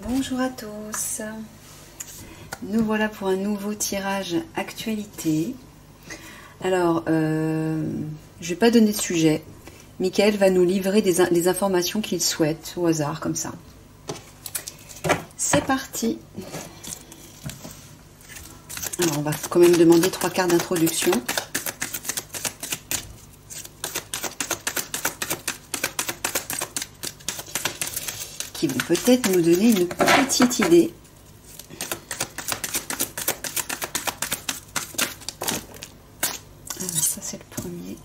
Bonjour à tous, nous voilà pour un nouveau tirage actualité. Alors, je vais pas donner de sujet. Michael va nous livrer les informations qu'il souhaite au hasard, comme ça. C'est parti. Alors, on va quand même demander 3 cartes d'introduction. Qui vont peut-être nous donner une petite idée. Alors, ça c'est le premier.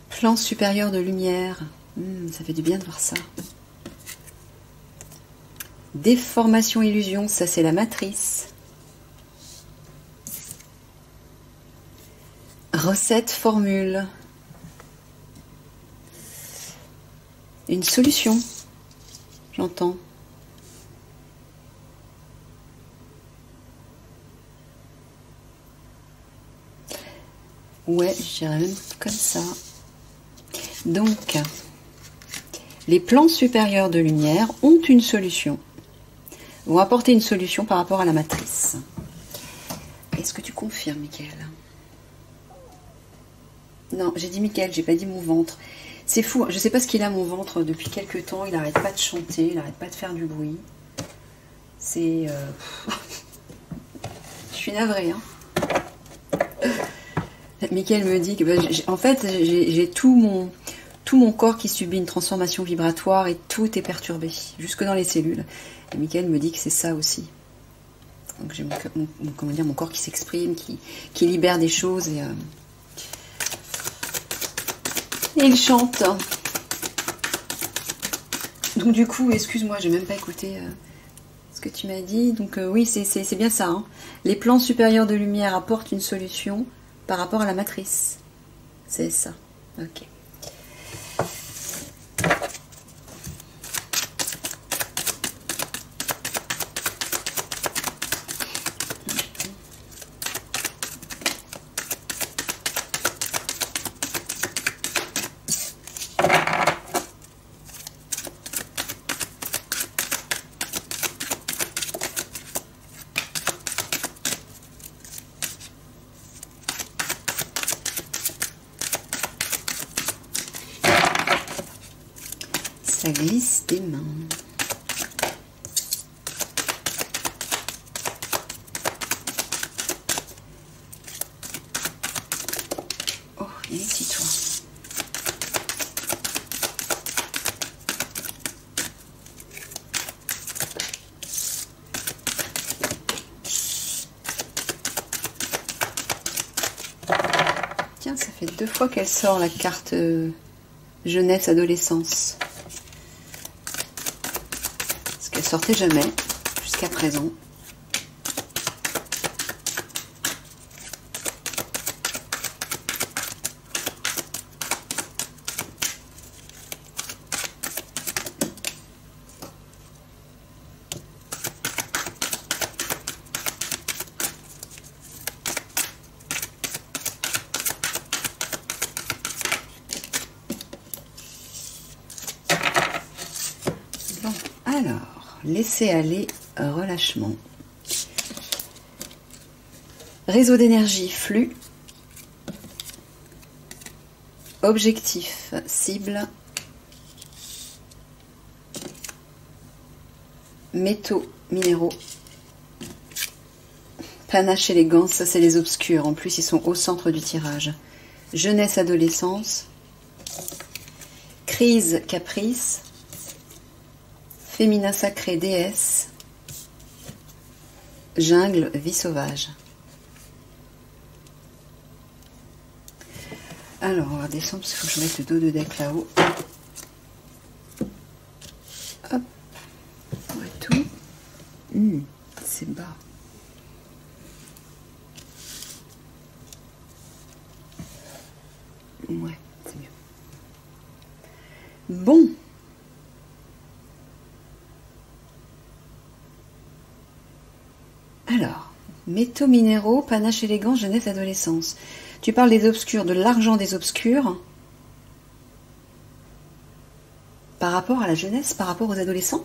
Plan supérieur de lumière. Ça fait du bien de voir ça. Déformation illusion, ça c'est la matrice. Recette formule. Une solution, j'entends. Ouais, je dirais même comme ça. Donc, les plans supérieurs de lumière ont une solution. Vont apporter une solution par rapport à la matrice. Est-ce que tu confirmes, Michael? Non, j'ai dit Michael, j'ai pas dit mon ventre. C'est fou, je sais pas ce qu'il a mon ventre depuis quelques temps, il n'arrête pas de chanter, il n'arrête pas de faire du bruit. C'est... Je suis navrée, hein. Michael me dit que... en fait, j'ai tout mon corps qui subit une transformation vibratoire et tout est perturbé, jusque dans les cellules. Et Michael me dit que c'est ça aussi. Donc j'ai mon corps qui s'exprime, qui libère des choses et il chante. Donc du coup, excuse-moi, j'ai même pas écouté ce que tu m'as dit. Donc oui, c'est bien ça. Hein. Les plans supérieurs de lumière apportent une solution par rapport à la matrice. C'est ça. Ok. Ça glisse des mains. Oh, il y a des petits toits. Tiens, ça fait 2 fois qu'elle sort la carte jeunesse-adolescence. Elle sortait jamais jusqu'à présent. Bon, alors. Laisser aller, relâchement. Réseau d'énergie, flux. Objectif, cible. Métaux, minéraux. Panache, élégance, ça c'est les obscurs. En plus, ils sont au centre du tirage. Jeunesse, adolescence. Crise, caprice. Féminin sacré, déesse. Jungle, vie sauvage. Alors, on va descendre parce qu'il faut que je mette le dos de deck là-haut. Hop. On voit tout. C'est bas. Ouais, c'est mieux. Bon. Alors, métaux minéraux, panache élégant, jeunesse, adolescence. Tu parles des obscurs, de l'argent des obscurs. Par rapport à la jeunesse, par rapport aux adolescents?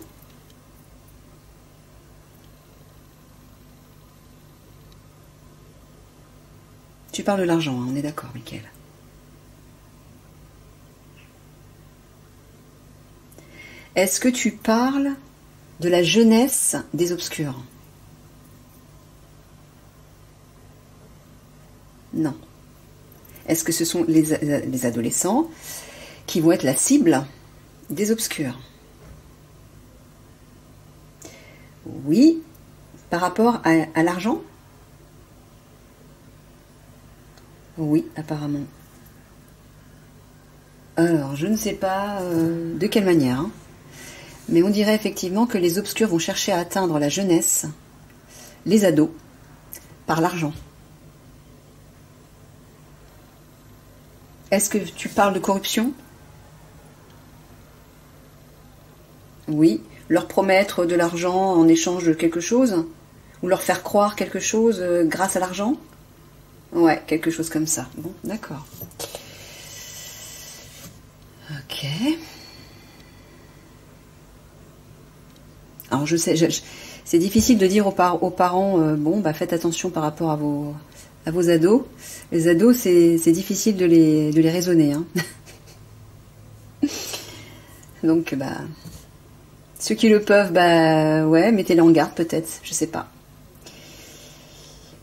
Tu parles de l'argent, hein, on est d'accord, Mickaël. Est-ce que tu parles de la jeunesse des obscurs? Non. Est-ce que ce sont les adolescents qui vont être la cible des obscurs? Oui. Par rapport à l'argent? Oui, apparemment. Alors, je ne sais pas de quelle manière, hein, mais on dirait effectivement que les obscurs vont chercher à atteindre la jeunesse, les ados, par l'argent. Est-ce que tu parles de corruption? Oui. Leur promettre de l'argent en échange de quelque chose? Ou leur faire croire quelque chose grâce à l'argent? Ouais, quelque chose comme ça. Bon, d'accord. Ok. Alors je sais, c'est difficile de dire aux parents, bon, bah faites attention par rapport à vos ados. Les ados, c'est difficile de les raisonner, hein. Donc, bah, ceux qui le peuvent, bah ouais, mettez-les en garde peut-être, je sais pas.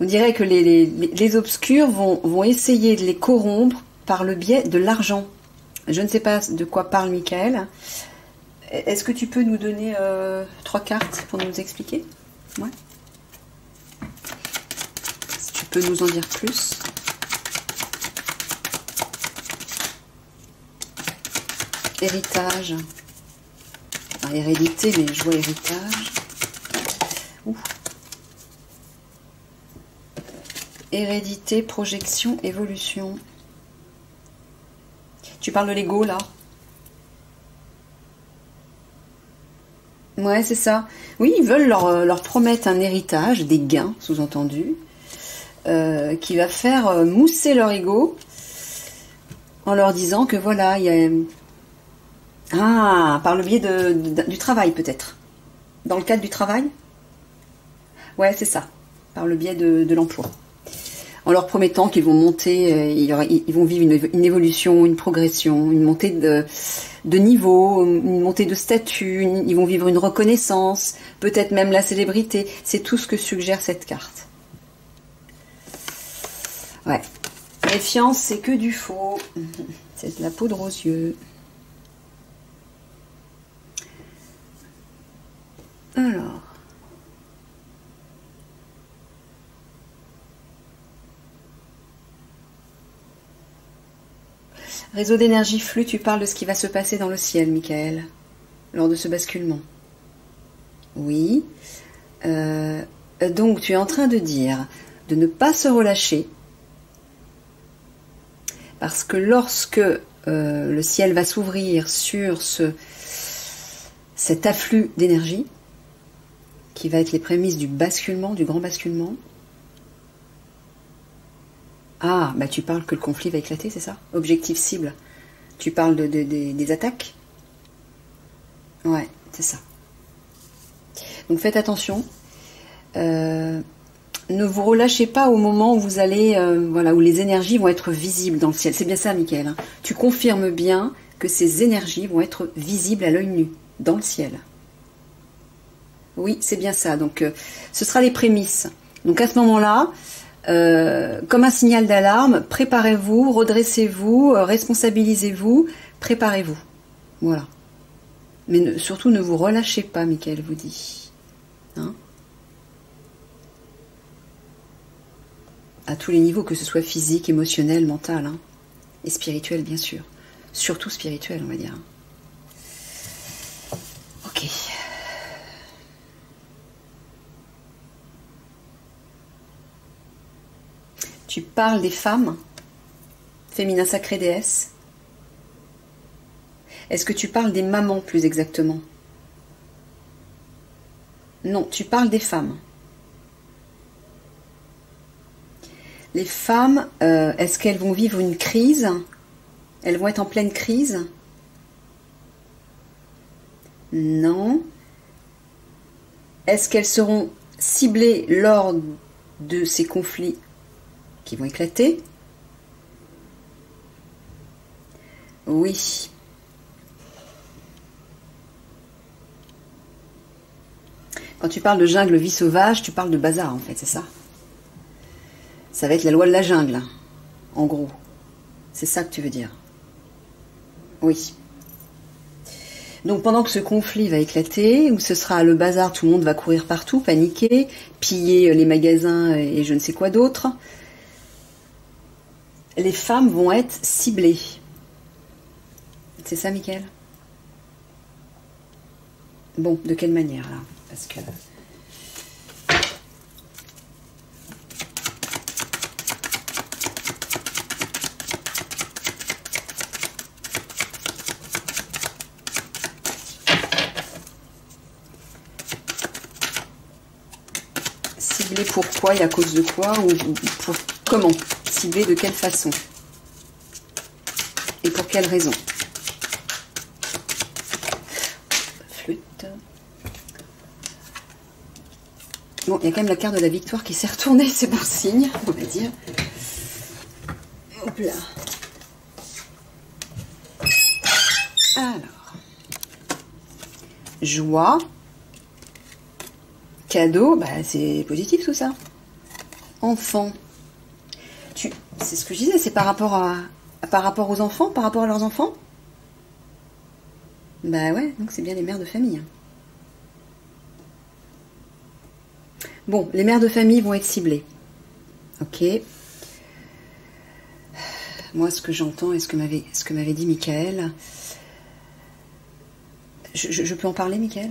On dirait que les obscurs vont essayer de les corrompre par le biais de l'argent. Je ne sais pas de quoi parle Mickaël. Est-ce que tu peux nous donner 3 cartes pour nous expliquer? Ouais. Si tu peux nous en dire plus. Héritage. Enfin, hérédité, mais je vois héritage. Ouh. Hérédité, projection, évolution. Tu parles de l'ego, là? Ouais, c'est ça. Oui, ils veulent leur promettre un héritage, des gains, sous-entendu, qui va faire mousser leur ego en leur disant que voilà, il y a... Ah, par le biais du travail, peut-être. Dans le cadre du travail? Ouais, c'est ça. Par le biais de l'emploi. En leur promettant qu'ils vont monter, ils vont vivre une évolution, une progression, une montée de niveau, une montée de statut, ils vont vivre une reconnaissance, peut-être même la célébrité. C'est tout ce que suggère cette carte. Ouais. Méfiance, c'est que du faux. C'est de la poudre aux yeux. Alors... Réseau d'énergie flux, tu parles de ce qui va se passer dans le ciel, Mickaël, lors de ce basculement. Oui. Donc, tu es en train de dire de ne pas se relâcher, parce que lorsque le ciel va s'ouvrir sur cet afflux d'énergie, qui va être les prémices du basculement, du grand basculement, ah, bah tu parles que le conflit va éclater, c'est ça? Objectif cible. Tu parles des attaques? Ouais, c'est ça. Donc faites attention. Ne vous relâchez pas au moment où vous allez, voilà, où les énergies vont être visibles dans le ciel. C'est bien ça, Mickaël, hein. Tu confirmes bien que ces énergies vont être visibles à l'œil nu, dans le ciel. Oui, c'est bien ça. Donc ce sera les prémices. Donc à ce moment-là, comme un signal d'alarme, préparez-vous, redressez-vous, responsabilisez-vous, préparez-vous. Voilà. Mais surtout ne vous relâchez pas, Mickaël vous dit. Hein? À tous les niveaux, que ce soit physique, émotionnel, mental, hein, et spirituel, bien sûr. Surtout spirituel, on va dire. Ok. Tu parles des femmes, féminin sacré déesse. Est-ce que tu parles des mamans plus exactement? Non, tu parles des femmes. Les femmes, est-ce qu'elles vont vivre une crise? Elles vont être en pleine crise? Non. Est-ce qu'elles seront ciblées lors de ces conflits qui vont éclater? Oui. Quand tu parles de jungle, vie sauvage, tu parles de bazar en fait, c'est ça? Ça va être la loi de la jungle, en gros. C'est ça que tu veux dire? Oui. Donc pendant que ce conflit va éclater, où ce sera le bazar, tout le monde va courir partout, paniquer, piller les magasins et je ne sais quoi d'autre, les femmes vont être ciblées. C'est ça, Mickaël? Bon, de quelle manière là? Parce que... Cibler pourquoi et à cause de quoi? Ou pour comment? Cibler de quelle façon? Et pour quelle raison? Flûte. Bon, il y a quand même la carte de la victoire qui s'est retournée, c'est bon signe, on va dire. Hop là. Alors. Joie. Cadeau, bah c'est positif tout ça. Enfant. C'est ce que je disais, c'est par rapport aux enfants, par rapport à leurs enfants. Bah ouais, donc c'est bien les mères de famille. Bon, les mères de famille vont être ciblées. Ok. Moi, ce que j'entends et ce que m'avait dit Mickaël. Je peux en parler, Mickaël?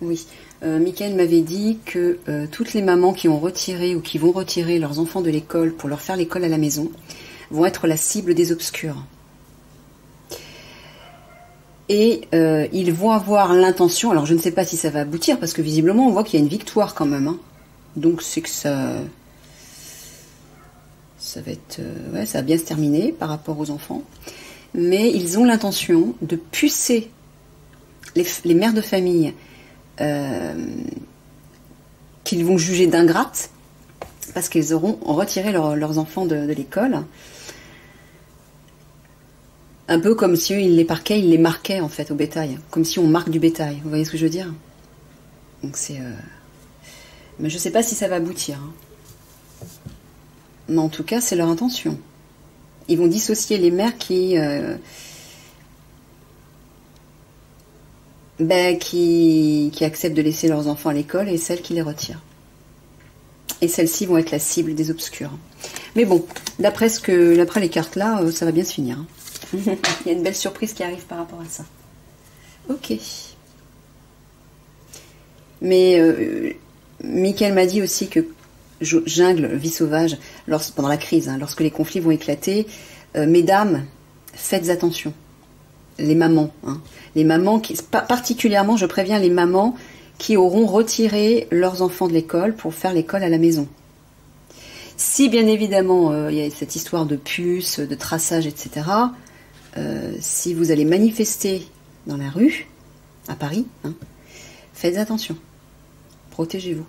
Oui. Mickaël m'avait dit que toutes les mamans qui ont retiré ou qui vont retirer leurs enfants de l'école pour leur faire l'école à la maison vont être la cible des obscurs. Et ils vont avoir l'intention, alors je ne sais pas si ça va aboutir, parce que visiblement on voit qu'il y a une victoire quand même. Hein. Donc c'est que ça va être, ouais, ça va bien se terminer par rapport aux enfants. Mais ils ont l'intention de pucer les mères de famille qu'ils vont juger d'ingrates, parce qu'ils auront retiré leurs enfants de l'école. Un peu comme si ils les parquaient, ils les marquaient en fait au bétail. Comme si on marque du bétail. Vous voyez ce que je veux dire? Donc c'est... Mais je sais pas si ça va aboutir. Hein. Mais en tout cas, c'est leur intention. Ils vont dissocier les mères qui acceptent de laisser leurs enfants à l'école et celles qui les retirent. Et celles-ci vont être la cible des obscurs. Mais bon, d'après les cartes là, ça va bien se finir. Hein. Il y a une belle surprise qui arrive par rapport à ça. Ok. Mais Mickaël m'a dit aussi que jungle, vie sauvage, pendant la crise, hein, lorsque les conflits vont éclater, mesdames, faites attention. Les mamans. Hein, les mamans, particulièrement, je préviens les mamans qui auront retiré leurs enfants de l'école pour faire l'école à la maison. Si bien évidemment il y a cette histoire de puces, de traçage, etc., si vous allez manifester dans la rue, à Paris, hein, faites attention. Protégez-vous.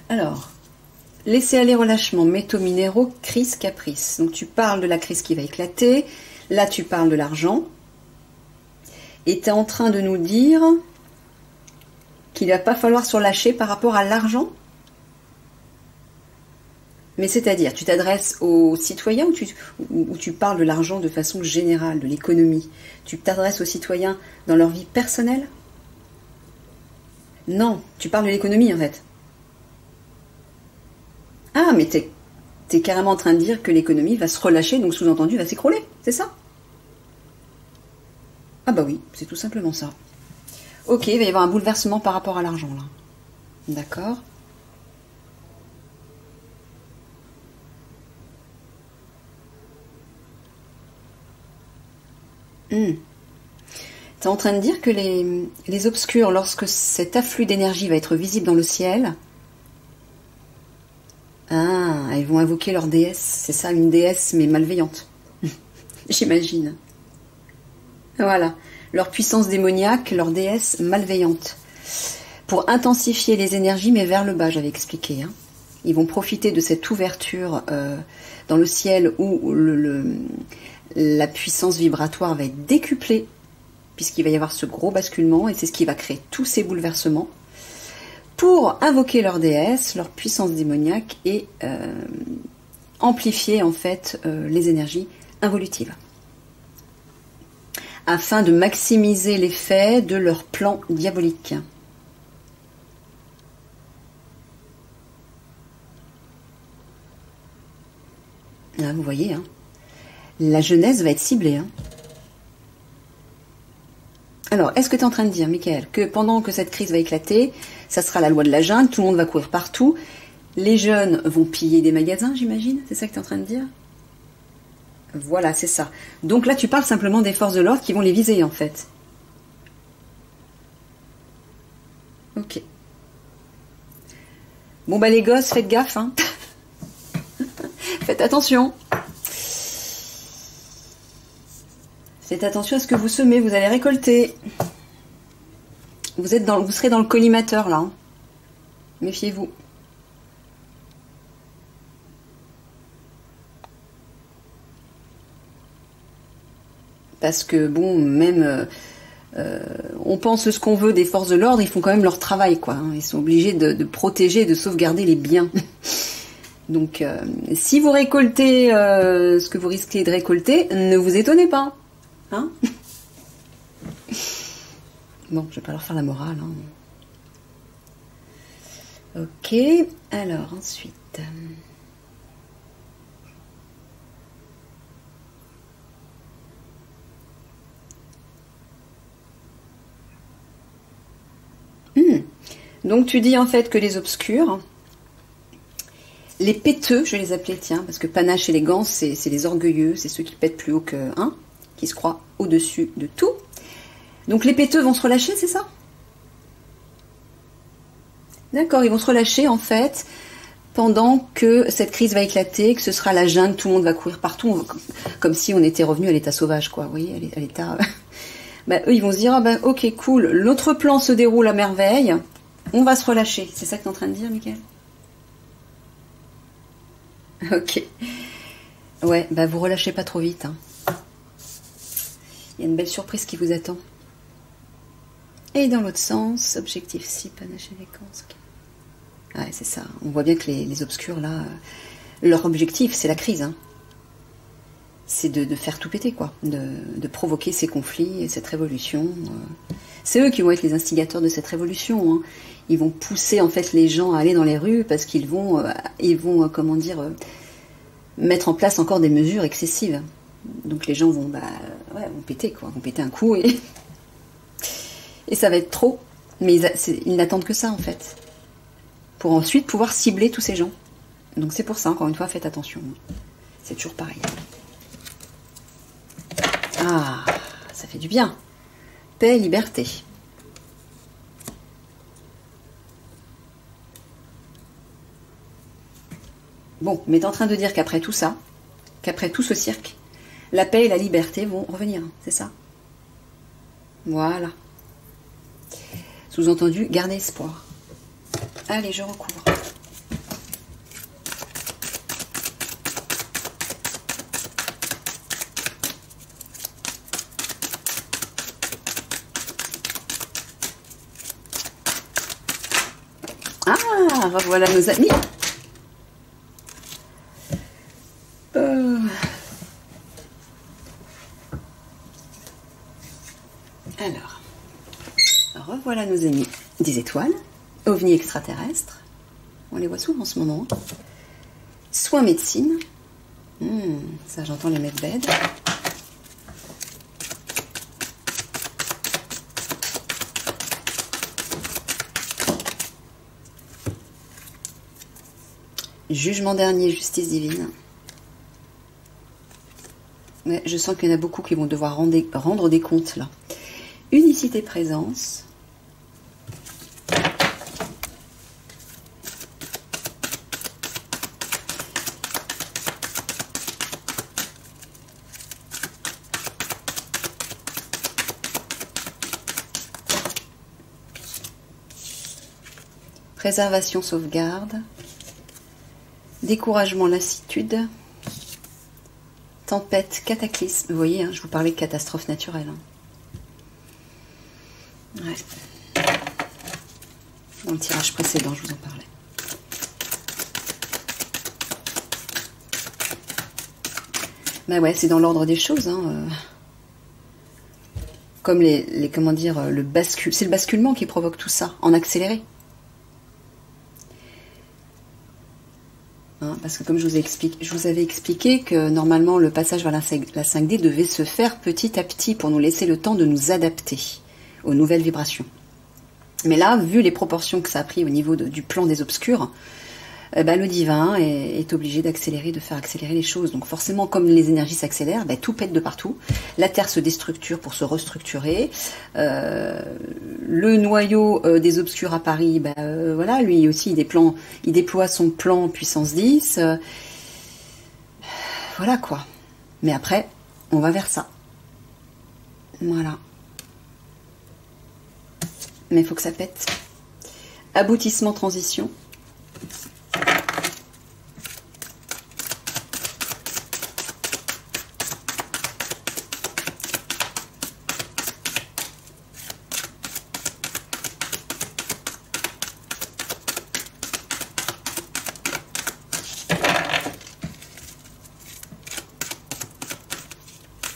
Alors, laissez aller relâchement, métaux minéraux, crise, caprice. Donc tu parles de la crise qui va éclater, là tu parles de l'argent, et tu es en train de nous dire qu'il ne va pas falloir se relâcher par rapport à l'argent? Mais c'est-à-dire, tu t'adresses aux citoyens ou tu parles de l'argent de façon générale, de l'économie? Tu t'adresses aux citoyens dans leur vie personnelle? Non, tu parles de l'économie en fait. Ah, mais t'es carrément en train de dire que l'économie va se relâcher, donc sous-entendu va s'écrouler, c'est ça? Ah bah oui, c'est tout simplement ça. Ok, il va y avoir un bouleversement par rapport à l'argent là. D'accord. Tu es en train de dire que les obscurs, lorsque cet afflux d'énergie va être visible dans le ciel, ils vont invoquer leur déesse. C'est ça, une déesse, mais malveillante. J'imagine. Voilà. Leur puissance démoniaque, leur déesse malveillante. Pour intensifier les énergies, mais vers le bas, j'avais expliqué. Hein. Ils vont profiter de cette ouverture dans le ciel où la puissance vibratoire va être décuplée, puisqu'il va y avoir ce gros basculement, et c'est ce qui va créer tous ces bouleversements, pour invoquer leur déesse, leur puissance démoniaque, et amplifier en fait les énergies involutives, afin de maximiser l'effet de leur plan diabolique. Là, vous voyez, hein, la jeunesse va être ciblée. Hein. Alors, est-ce que tu es en train de dire, Michael, que pendant que cette crise va éclater, ça sera la loi de la jungle, tout le monde va courir partout, les jeunes vont piller des magasins, j'imagine? C'est ça que tu es en train de dire? Voilà, c'est ça. Donc là, tu parles simplement des forces de l'ordre qui vont les viser, en fait. Ok. Bon, bah les gosses, faites gaffe, hein. Faites attention. Faites attention à ce que vous semez, vous allez récolter. Vous serez dans le collimateur, là. Hein. Méfiez-vous. Parce que, bon, même... on pense ce qu'on veut des forces de l'ordre, ils font quand même leur travail, quoi. Hein. Ils sont obligés de protéger, de sauvegarder les biens. Donc, si vous récoltez ce que vous risquez de récolter, ne vous étonnez pas. Hein? Bon, je vais pas leur faire la morale. Hein. Ok, alors ensuite... Donc tu dis en fait que les obscurs, les péteux, je vais les appeler, tiens, parce que panache et élégance, c'est les orgueilleux, c'est ceux qui pètent plus haut que qui se croient au-dessus de tout. Donc les péteux vont se relâcher, c'est ça? D'accord, ils vont se relâcher en fait pendant que cette crise va éclater, que ce sera la jungle, tout le monde va courir partout, comme si on était revenu à l'état sauvage, quoi. Vous voyez, à l'état... bah, eux, ils vont se dire, ah ben, ok, cool, notre plan se déroule à merveille, on va se relâcher. C'est ça que tu es en train de dire, Michael? Ok. Ouais, bah vous relâchez pas trop vite. Hein. Il y a une belle surprise qui vous attend. Et dans l'autre sens, objectif 6, panache et vacances. Ouais, c'est ça. On voit bien que les obscurs, là, leur objectif, c'est la crise. Hein. C'est de faire tout péter, quoi. De provoquer ces conflits et cette révolution. C'est eux qui vont être les instigateurs de cette révolution. Hein. Ils vont pousser, en fait, les gens à aller dans les rues parce qu'ils vont, comment dire, mettre en place encore des mesures excessives. Donc les gens vont, vont péter, quoi. Vont péter un coup et ça va être trop. Mais ils n'attendent que ça, en fait. Pour ensuite pouvoir cibler tous ces gens. Donc c'est pour ça, encore une fois, faites attention. C'est toujours pareil. Ah, ça fait du bien. Paix, liberté. Bon, mais t'es en train de dire qu'après tout ça, qu'après tout ce cirque, la paix et la liberté vont revenir, c'est ça? Voilà. Sous-entendu, gardez espoir. Allez, je recouvre. Ah, revoilà nos amis. Alors, revoilà nos amis des étoiles, ovnis extraterrestres. On les voit souvent en ce moment. Soins médecine. Ça, j'entends les medbeds. Jugement dernier, justice divine. Ouais, je sens qu'il y en a beaucoup qui vont devoir rendre des comptes là. unicité présence. Préservation, sauvegarde, découragement, lassitude, tempête, cataclysme. Vous voyez, hein, je vous parlais de catastrophe naturelle. Hein. Ouais. Dans le tirage précédent, je vous en parlais. Ben ouais, c'est dans l'ordre des choses. Hein. Comme comment dire, c'est le basculement qui provoque tout ça, en accéléré. Hein, parce que comme je vous avais expliqué que normalement le passage vers la 5D devait se faire petit à petit pour nous laisser le temps de nous adapter aux nouvelles vibrations. Mais là, vu les proportions que ça a pris au niveau du plan des obscurs, le divin est obligé d'accélérer, de faire accélérer les choses. Donc forcément, comme les énergies s'accélèrent, tout pète de partout. La Terre se déstructure pour se restructurer. Le noyau des obscurs à Paris, voilà, lui aussi, il déploie son plan puissance 10. Voilà quoi. Mais après, on va vers ça. Voilà. Mais il faut que ça pète. Aboutissement, transition.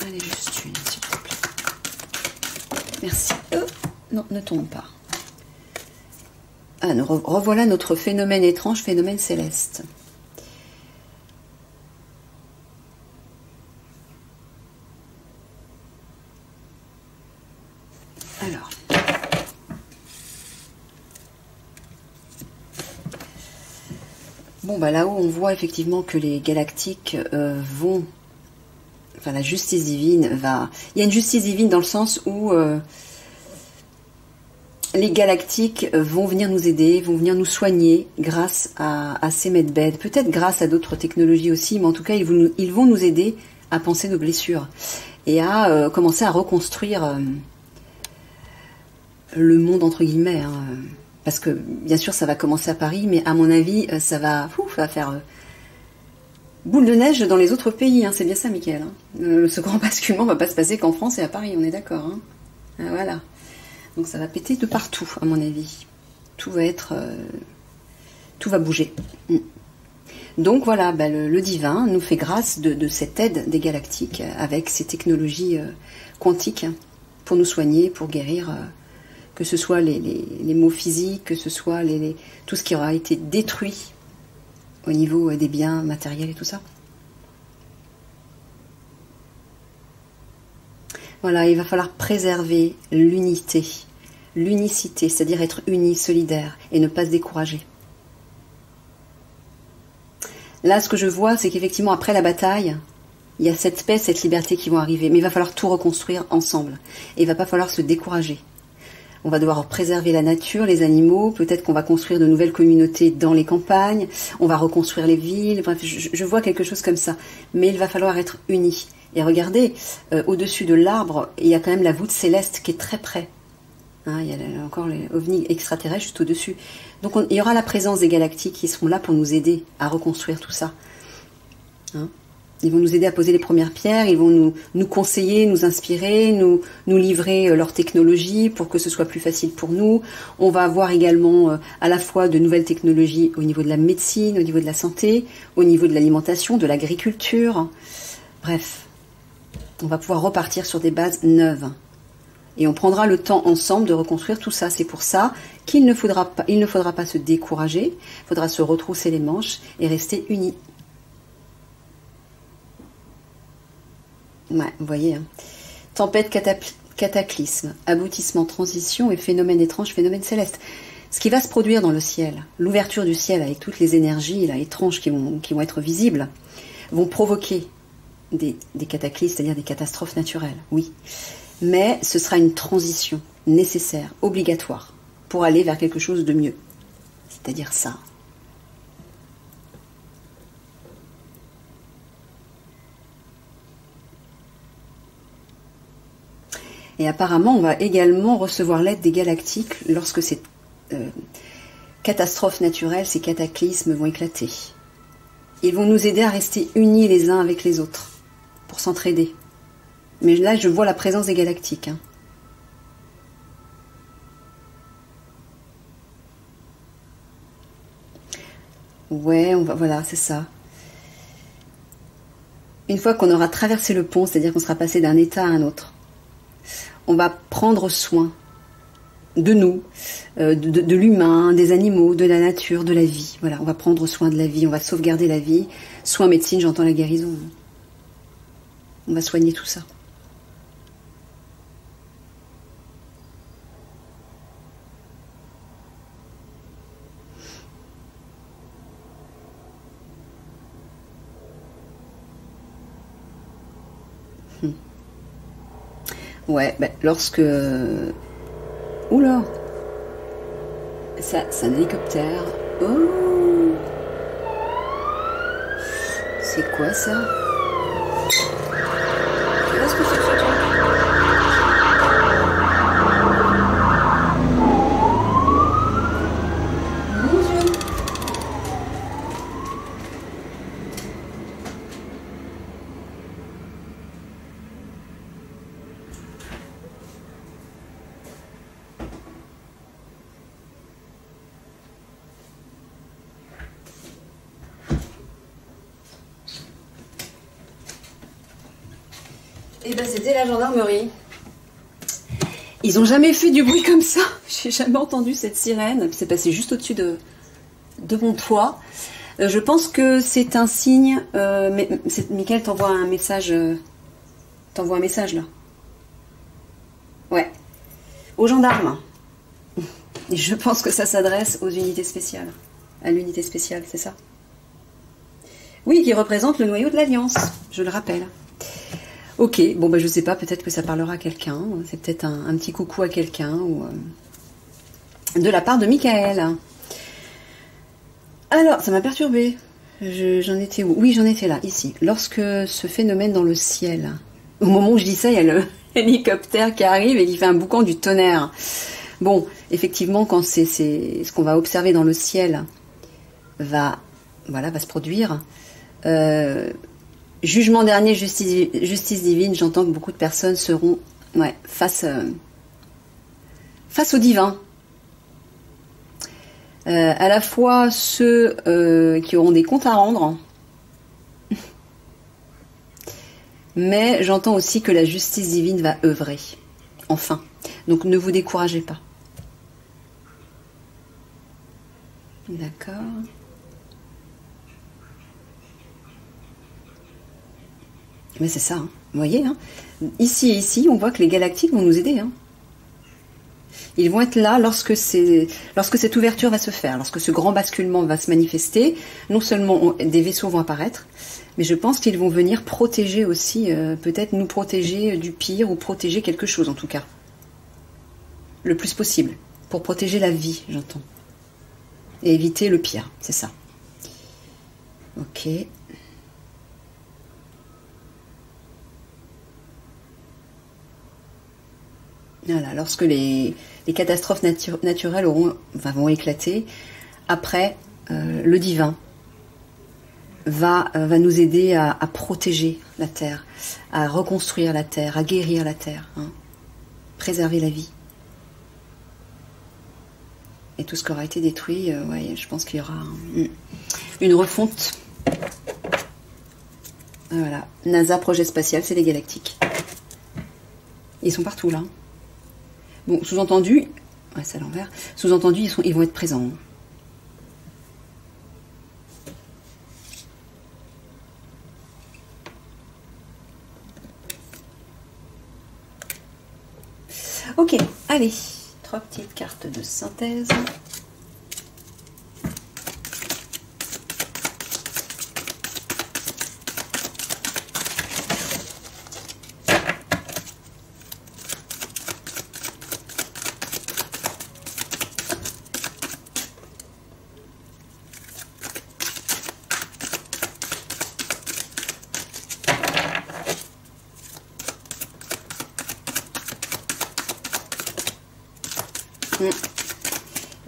Allez, juste une, s'il te plaît. Merci. Non, ne tombe pas. Ah, revoilà notre phénomène étrange, phénomène céleste. Alors. Bon, là-haut, on voit effectivement que les galactiques vont... Enfin, la justice divine va... Il y a une justice divine dans le sens où... les galactiques vont venir nous aider, vont venir nous soigner grâce à ces medbeds, peut-être grâce à d'autres technologies aussi, mais en tout cas, ils vont nous aider à penser nos blessures et à commencer à reconstruire le monde, entre guillemets. Hein, parce que, bien sûr, ça va commencer à Paris, mais à mon avis, ça va faire boule de neige dans les autres pays. Hein, c'est bien ça, Mickaël. Hein. Ce grand basculement ne va pas se passer qu'en France et à Paris, on est d'accord. Hein. Voilà. Donc ça va péter de partout, à mon avis. Tout va bouger. Donc voilà, le divin nous fait grâce de cette aide des galactiques avec ces technologies quantiques pour nous soigner, pour guérir, que ce soit les maux physiques, que ce soit tout ce qui aura été détruit au niveau des biens matériels et tout ça. Voilà, il va falloir préserver l'unité, l'unicité, c'est-à-dire être unis, solidaires et ne pas se décourager. Là, ce que je vois, c'est qu'effectivement, après la bataille, il y a cette paix, cette liberté qui vont arriver. Mais il va falloir tout reconstruire ensemble. Et il ne va pas falloir se décourager. On va devoir préserver la nature, les animaux. Peut-être qu'on va construire de nouvelles communautés dans les campagnes. On va reconstruire les villes. Bref, je vois quelque chose comme ça. Mais il va falloir être unis. Et regardez, au-dessus de l'arbre, il y a quand même la voûte céleste qui est très près. Hein, il y a encore les ovnis extraterrestres juste au-dessus. Donc il y aura la présence des galactiques qui seront là pour nous aider à reconstruire tout ça. Hein, ils vont nous aider à poser les premières pierres, ils vont nous conseiller, nous inspirer, nous livrer leur technologie pour que ce soit plus facile pour nous. On va avoir également à la fois de nouvelles technologies au niveau de la médecine, au niveau de la santé, au niveau de l'alimentation, de l'agriculture. Bref, on va pouvoir repartir sur des bases neuves. Et on prendra le temps ensemble de reconstruire tout ça. C'est pour ça qu'il ne faudra pas se décourager, il faudra se retrousser les manches et rester unis. Ouais, vous voyez. Hein. Tempête, cataclysme, aboutissement, transition et phénomène étrange, phénomène céleste. Ce qui va se produire dans le ciel, l'ouverture du ciel avec toutes les énergies là, étranges qui vont être visibles, vont provoquer des cataclysmes, c'est-à-dire des catastrophes naturelles, oui. mais ce sera une transition nécessaire, obligatoire, pour aller vers quelque chose de mieux. C'est-à-dire ça. Et apparemment, on va également recevoir l'aide des galactiques lorsque ces catastrophes naturelles, ces cataclysmes vont éclater. Ils vont nous aider à rester unis les uns avec les autres, pour s'entraider. Mais là, je vois la présence des galactiques. Hein. Ouais, voilà, c'est ça. Une fois qu'on aura traversé le pont, c'est-à-dire qu'on sera passé d'un état à un autre, on va prendre soin de nous, de l'humain, des animaux, de la nature, de la vie. Voilà, on va prendre soin de la vie, on va sauvegarder la vie. Soin médecine, j'entends la guérison. On va soigner tout ça. Ouais, ben, lorsque... Oula! Ça, c'est un hélicoptère. Oh! C'est quoi ça? Qu'est-ce que c'est que ce truc? Mon Dieu! Eh ben, c'était la gendarmerie. Ils ont jamais fait du bruit comme ça. J'ai jamais entendu cette sirène. C'est passé juste au-dessus de mon toit. Je pense que c'est un signe. Mickaël t'envoie un message. T'envoie un message là. Ouais. Aux gendarmes. Et je pense que ça s'adresse aux unités spéciales. À l'unité spéciale, c'est ça? Oui, qui représente le noyau de l'Alliance. Je le rappelle. Ok, bon bah je sais pas, peut-être que ça parlera à quelqu'un, c'est peut-être un petit coucou à quelqu'un, ou de la part de Mickaël. Alors, ça m'a perturbée, j'en étais où? Oui, j'en étais là, ici. Lorsque ce phénomène dans le ciel, au moment où je dis ça, il y a le hélicoptère qui arrive et qui fait un boucan du tonnerre. Bon, effectivement, quand c'est ce qu'on va observer dans le ciel va se produire, jugement dernier, justice divine, j'entends que beaucoup de personnes seront face au divin. À la fois ceux qui auront des comptes à rendre, mais j'entends aussi que la justice divine va œuvrer. Enfin. Donc ne vous découragez pas. D'accord. Mais c'est ça, hein. Vous voyez, hein. Ici et ici, on voit que les galactiques vont nous aider. Hein. Ils vont être là lorsque cette ouverture va se faire, lorsque ce grand basculement va se manifester. Non seulement des vaisseaux vont apparaître, mais je pense qu'ils vont venir protéger aussi, peut-être nous protéger du pire, ou protéger quelque chose en tout cas. Le plus possible, pour protéger la vie, j'entends. Et éviter le pire, c'est ça. Ok. Voilà, lorsque les catastrophes naturelles vont éclater, après, le divin va nous aider à protéger la Terre, à reconstruire la Terre, à guérir la Terre, hein, préserver la vie. Et tout ce qui aura été détruit, je pense qu'il y aura une refonte. Voilà, NASA, projet spatial, c'est les galactiques. Ils sont partout là. Bon, sous-entendu, c'est à l'envers. Sous-entendu, ils vont être présents. Ok, allez, 3 petites cartes de synthèse.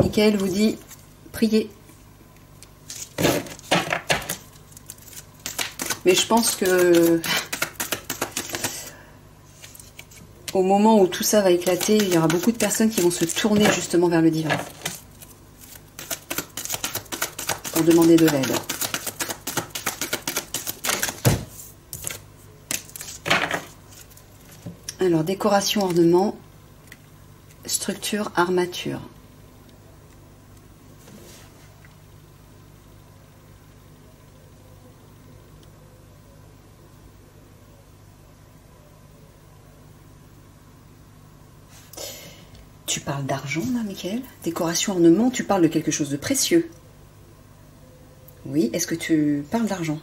Michael vous dit, priez. Mais je pense que au moment où tout ça va éclater, il y aura beaucoup de personnes qui vont se tourner justement vers le divin pour demander de l'aide. Alors, décoration, ornement, structure, armature. Tu parles d'argent là, Michael? Décoration, ornement, tu parles de quelque chose de précieux. Oui, est-ce que tu parles d'argent?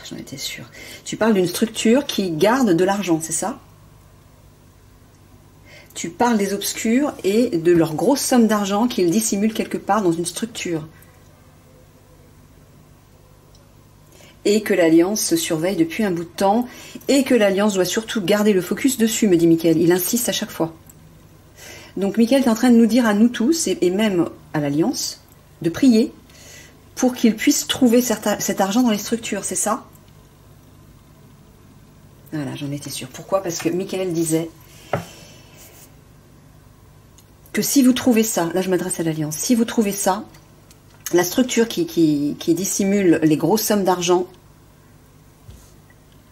J'en étais sûre. Tu parles d'une structure qui garde de l'argent, c'est ça? Tu parles des obscurs et de leur grosse somme d'argent qu'ils dissimulent quelque part dans une structure. Et que l'Alliance se surveille depuis un bout de temps, et que l'Alliance doit surtout garder le focus dessus, me dit Michael. Il insiste à chaque fois. Donc Michael est en train de nous dire à nous tous, et même à l'Alliance, de prier pour qu'ils puissent trouver cet argent dans les structures, c'est ça? Voilà, j'en étais sûre. Pourquoi? Parce que Michael disait que si vous trouvez ça, là je m'adresse à l'Alliance, si vous trouvez ça, la structure qui dissimule les grosses sommes d'argent,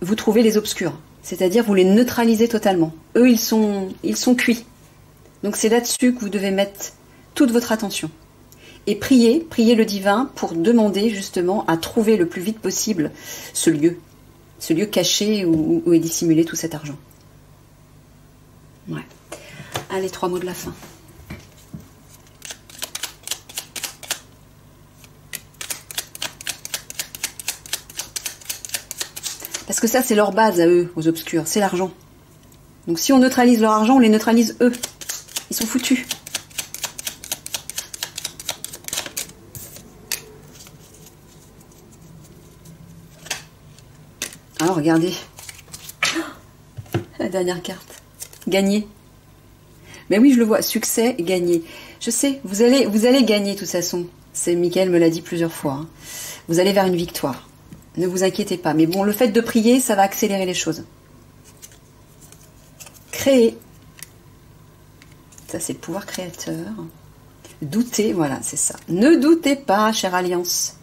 vous trouvez les obscurs. C'est-à-dire vous les neutralisez totalement. Eux, ils sont cuits. Donc c'est là-dessus que vous devez mettre toute votre attention. Et priez le divin pour demander justement à trouver le plus vite possible ce lieu caché où est dissimulé tout cet argent. Ouais. Allez, 3 mots de la fin. Parce que ça, c'est leur base à eux, aux obscurs, c'est l'argent. Donc si on neutralise leur argent, on les neutralise eux. Ils sont foutus. Alors, regardez. La dernière carte. Gagner. Mais oui, je le vois. Succès, gagner. Je sais, vous allez gagner de toute façon. Michael me l'a dit plusieurs fois. Hein. Vous allez vers une victoire. Ne vous inquiétez pas. Mais bon, le fait de prier, ça va accélérer les choses. Créer. Ça, c'est le pouvoir créateur. Douter, voilà, c'est ça. Ne doutez pas, chère Alliance.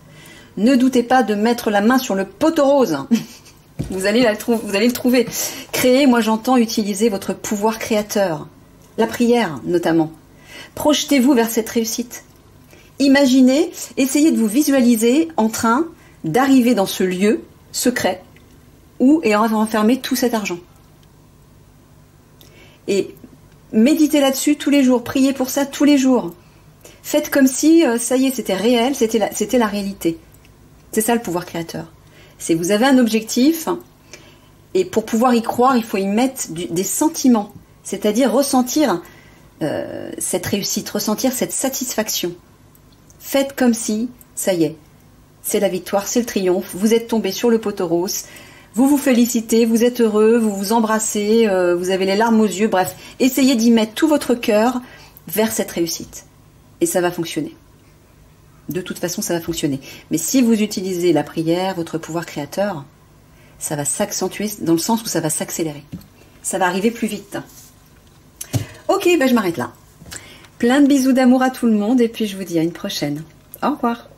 Ne doutez pas de mettre la main sur le poteau rose. Vous allez le trouver. Créer, moi j'entends utiliser votre pouvoir créateur. La prière, notamment. Projetez-vous vers cette réussite. Imaginez, essayez de vous visualiser en train d'arriver dans ce lieu secret où est enfermé tout cet argent. Et méditez là-dessus tous les jours, priez pour ça tous les jours. Faites comme si, ça y est, c'était réel, c'était la réalité. C'est ça le pouvoir créateur. C'est vous avez un objectif, et pour pouvoir y croire, il faut y mettre des sentiments. C'est-à-dire ressentir cette réussite, ressentir cette satisfaction. Faites comme si, ça y est, c'est la victoire, c'est le triomphe, vous êtes tombé sur le poteau rose, vous vous félicitez, vous êtes heureux, vous vous embrassez, vous avez les larmes aux yeux, bref, essayez d'y mettre tout votre cœur vers cette réussite. Et ça va fonctionner. De toute façon, ça va fonctionner. Mais si vous utilisez la prière, votre pouvoir créateur, ça va s'accentuer dans le sens où ça va s'accélérer. Ça va arriver plus vite. Ok, ben je m'arrête là. Plein de bisous d'amour à tout le monde et puis je vous dis à une prochaine. Au revoir.